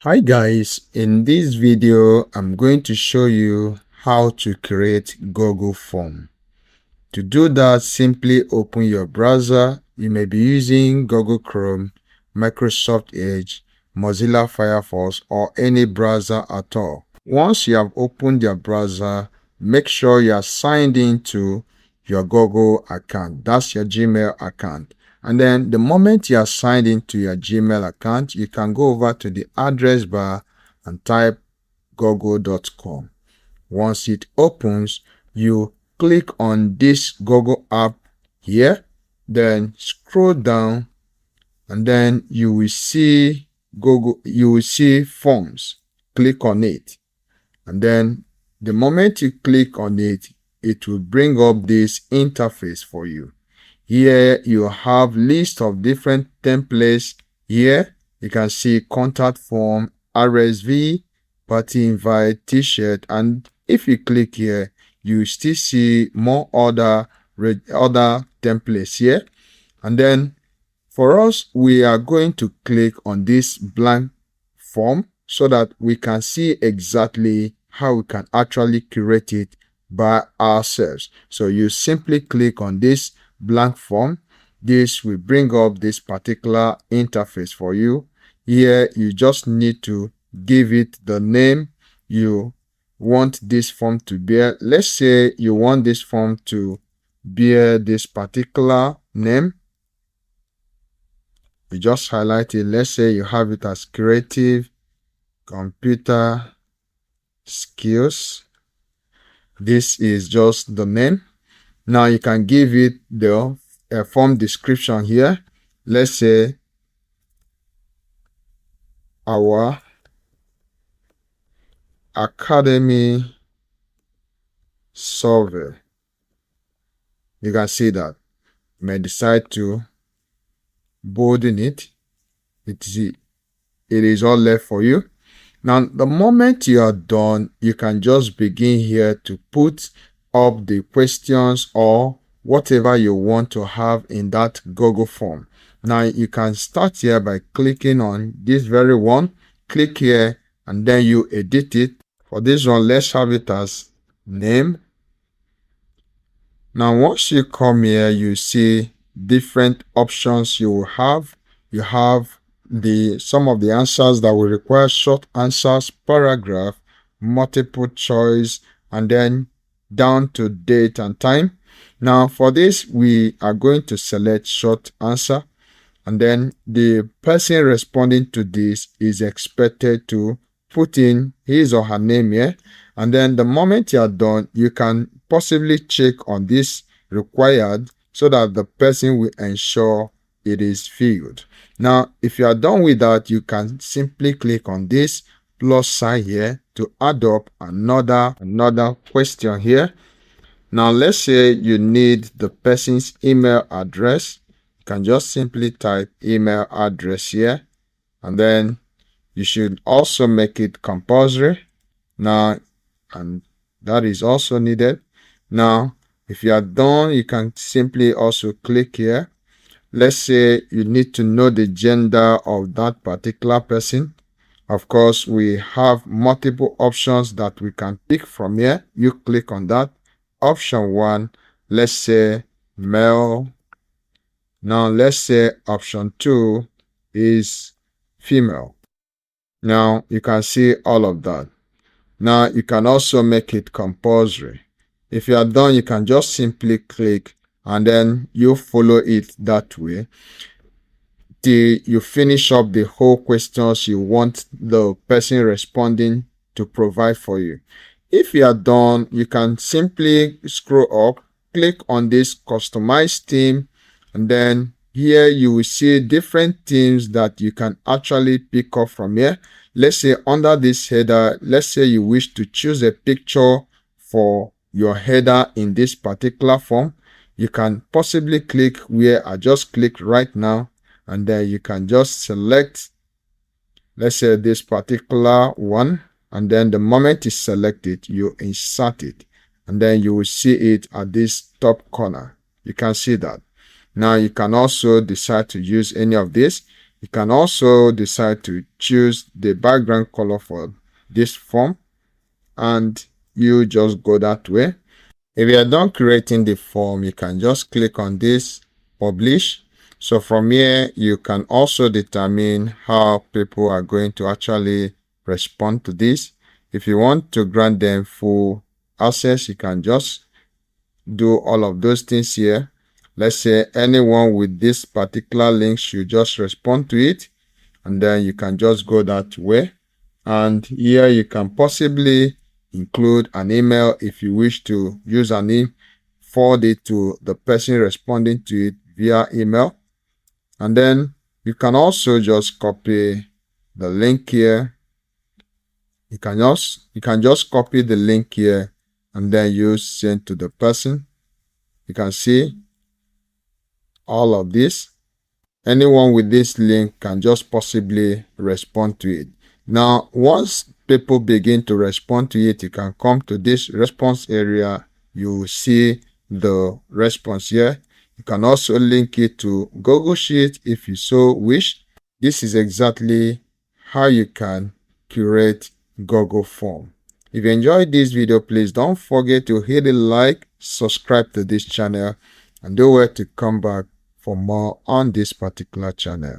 Hi guys, in this video I'm going to show you how to create Google Form. To do that, simply open your browser. You may be using Google Chrome, Microsoft Edge, Mozilla Firefox, or any browser at all. Once you have opened your browser, make sure you are signed into your Google account. That's your Gmail account. And then the moment you are signed into your Gmail account, you can go over to the address bar and type google.com. Once it opens, you click on this Google app here, then scroll down, and then you will see Forms. Click on it, and then the moment you click on it, it will bring up this interface for you. Here you have list of different templates. Here you can see contact form, RSV, party invite, t-shirt, and if you click here, you still see more other templates here. And then for us, we are going to click on this blank form so that we can see exactly how we can actually create it by ourselves. So you simply click on this blank form. This will bring up this particular interface for you. Here you just need to give it the name you want this form to bear. Let's say you want this form to bear this particular name. You just highlight it. Let's say you have it as creative computer skills. This is just the name. Now you can give it the form description here. Let's say our academy survey. You can see that. You may decide to bolden it. It is all left for you. Now, the moment you are done, you can just begin here to put up the questions or whatever you want to have in that Google form. Now, you can start here by clicking on this very one. Click here and then you edit it. For this one, let's have it as name. Now, once you come here, you see different options you will have. You have some of the answers that will require short answers, paragraph, multiple choice, and then down to date and time. Now for this, we are going to select short answer, and then the person responding to this is expected to put in his or her name here. And then the moment you are done, you can possibly check on this required so that the person will ensure it is filled. Now, if you are done with that, you can simply click on this plus sign here to add up another question here. Now, let's say you need the person's email address. You can just simply type email address here, and then you should also make it compulsory. Now, and that is also needed. Now, if you are done, you can simply also click here. Let's say you need to know the gender of that particular person. Of course, we have multiple options that we can pick from here. You click on that. Option 1, let's say male. Now, let's say option 2 is female. Now, you can see all of that. Now, you can also make it compulsory. If you are done, you can just simply click and then you follow it that way till you finish up the whole questions you want the person responding to provide for you. If you are done, you can simply scroll up, click on this customize theme, and then here you will see different themes that you can actually pick up from here. Let's say under this header, let's say you wish to choose a picture for your header in this particular form. You can possibly click where I just clicked right now, and then you can just select, let's say this particular one, and then the moment you select it, you insert it, and then you will see it at this top corner. You can see that. Now you can also decide to use any of this. You can also decide to choose the background color for this form, and you just go that way. If you are done creating the form, you can just click on this publish. So from here, you can also determine how people are going to actually respond to this. If you want to grant them full access, you can just do all of those things here. Let's say anyone with this particular link should just respond to it, and then you can just go that way. And here you can possibly include an email if you wish to use an email, forward it to the person responding to it via email. And then you can also just copy the link here. You can just copy the link here and then you send to the person. You can see all of this. Anyone with this link can just possibly respond to it. Now, once people begin to respond to it, you can come to this response area. You will see the response here. You can also link it to Google Sheet if you so wish. This is exactly how you can curate Google Form. If you enjoyed this video, please don't forget to hit the like, subscribe to this channel, and don't wait to come back for more on this particular channel.